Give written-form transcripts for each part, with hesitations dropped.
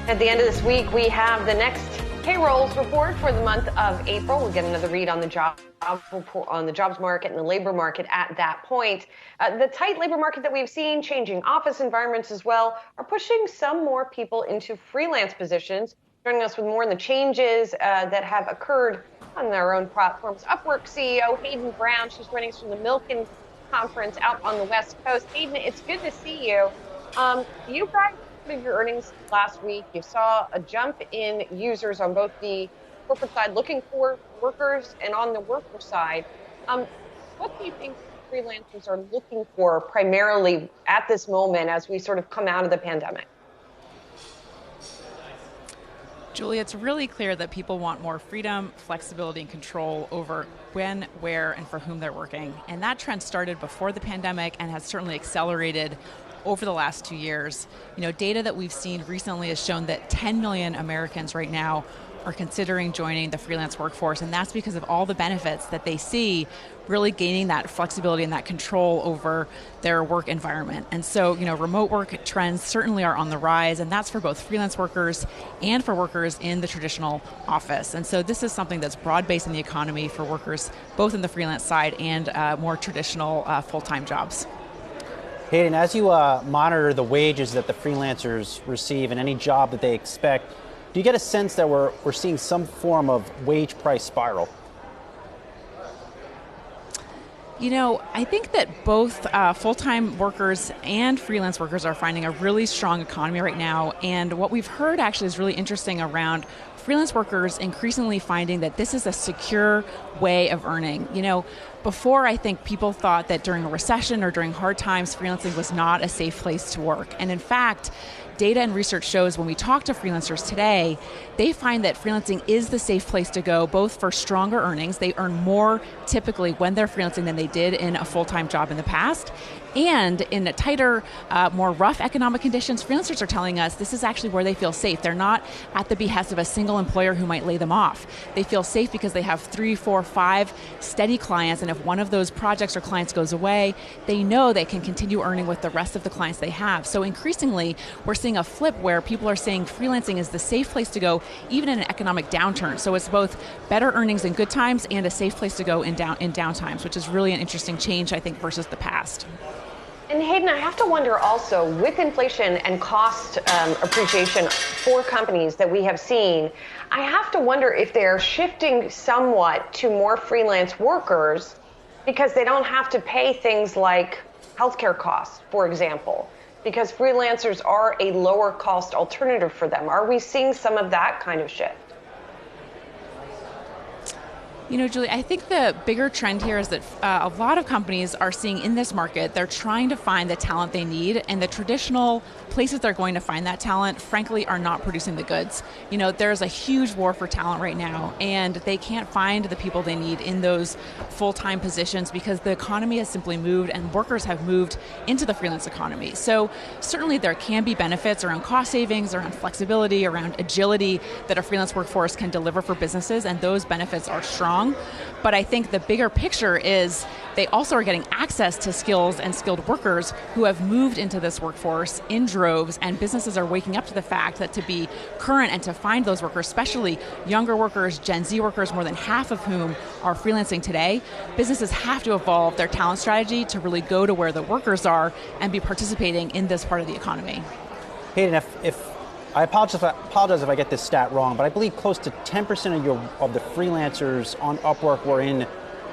At the end of this week, we have the next payrolls report for the month of April. We'll get another read on the jobs market and the labor market at that point. The tight labor market that we've seen, changing office environments as well, are pushing some more people into freelance positions. Joining us with more on the changes that have occurred on their own platforms, Upwork CEO Hayden Brown. She's joining us from the Milken Conference out on the West Coast. Hayden, it's good to see you. You guys reported your earnings last week. You saw a jump in users on both the corporate side looking for workers and on the worker side. What do you think freelancers are looking for primarily at this moment as we sort of come out of the pandemic? Julia, it's really clear that people want more freedom, flexibility, and control over when, where, and for whom they're working. And that trend started before the pandemic and has certainly accelerated over the last 2 years. Data that we've seen recently has shown that 10 million Americans right now are considering joining the freelance workforce, and that's because of all the benefits that they see really gaining that flexibility and that control over their work environment. And so, remote work trends certainly are on the rise, and that's for both freelance workers and for workers in the traditional office. And so this is something that's broad-based in the economy for workers, both in the freelance side and more traditional full-time jobs. Hayden, as you monitor the wages that the freelancers receive and any job that they expect, do you get a sense that we're seeing some form of wage price spiral? I think that both full-time workers and freelance workers are finding a really strong economy right now. And what we've heard actually is really interesting around freelance workers increasingly finding that this is a secure way of earning. Before, I think people thought that during a recession or during hard times, freelancing was not a safe place to work. And in fact, data and research shows when we talk to freelancers today, they find that freelancing is the safe place to go, both for stronger earnings. They earn more typically when they're freelancing than they did in a full-time job in the past. And in a tighter, more rough economic conditions, freelancers are telling us this is actually where they feel safe. They're not at the behest of a single employer who might lay them off. They feel safe because they have 3, 4, 5 steady clients, and if one of those projects or clients goes away, they know they can continue earning with the rest of the clients they have. So increasingly, we're seeing a flip where people are saying freelancing is the safe place to go, even in an economic downturn. So it's both better earnings in good times and a safe place to go in down times, which is really an interesting change, I think, versus the past. And Hayden, I have to wonder also, with inflation and cost appreciation for companies that we have seen, I have to wonder if they're shifting somewhat to more freelance workers because they don't have to pay things like healthcare costs, for example, because freelancers are a lower cost alternative for them. Are we seeing some of that kind of shift? Julie, I think the bigger trend here is that a lot of companies are seeing in this market, they're trying to find the talent they need, and the traditional places they're going to find that talent, frankly, are not producing the goods. There's a huge war for talent right now, and they can't find the people they need in those full-time positions because the economy has simply moved and workers have moved into the freelance economy. So certainly there can be benefits around cost savings, around flexibility, around agility that a freelance workforce can deliver for businesses, and those benefits are strong. But I think the bigger picture is they also are getting access to skills and skilled workers who have moved into this workforce in droves, and businesses are waking up to the fact that to be current and to find those workers, especially younger workers, Gen Z workers, more than half of whom are freelancing today, businesses have to evolve their talent strategy to really go to where the workers are and be participating in this part of the economy. Hayden, if I apologize if I get this stat wrong, but I believe close to 10% of the freelancers on Upwork were in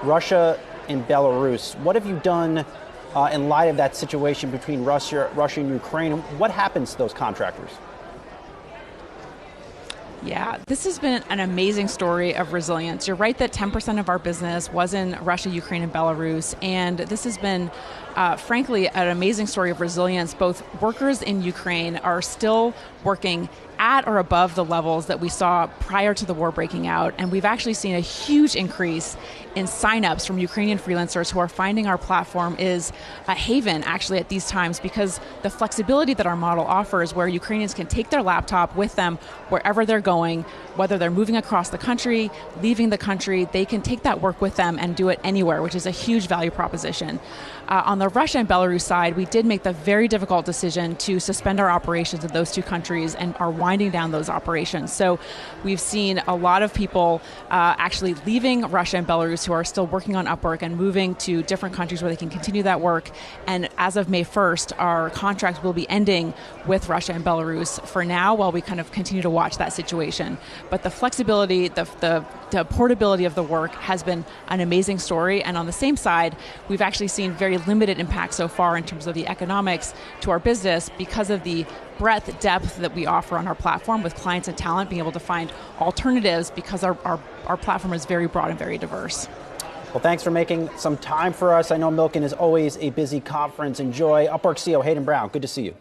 Russia and Belarus. What have you done in light of that situation between Russia and Ukraine? What happens to those contractors? Yeah, this has been an amazing story of resilience. You're right that 10% of our business was in Russia, Ukraine, and Belarus, and this has been, frankly, an amazing story of resilience. Both workers in Ukraine are still working at or above the levels that we saw prior to the war breaking out, and we've actually seen a huge increase in signups from Ukrainian freelancers who are finding our platform is a haven actually at these times because the flexibility that our model offers, where Ukrainians can take their laptop with them wherever they're going, whether they're moving across the country, leaving the country, they can take that work with them and do it anywhere, which is a huge value proposition. On the Russia and Belarus side, we did make the very difficult decision to suspend our operations in those two countries and are winding down those operations. So we've seen a lot of people actually leaving Russia and Belarus who are still working on Upwork and moving to different countries where they can continue that work. And as of May 1st, our contract will be ending with Russia and Belarus for now while we kind of continue to watch that situation. But the flexibility, the portability of the work has been an amazing story. And on the same side, we've actually seen very limited impact so far in terms of the economics to our business because of the breadth, depth that we offer on our platform with clients and talent being able to find alternatives because our platform is very broad and very diverse. Well, thanks for making some time for us. I know Milken is always a busy conference. Enjoy. Upwork CEO Hayden Brown, good to see you.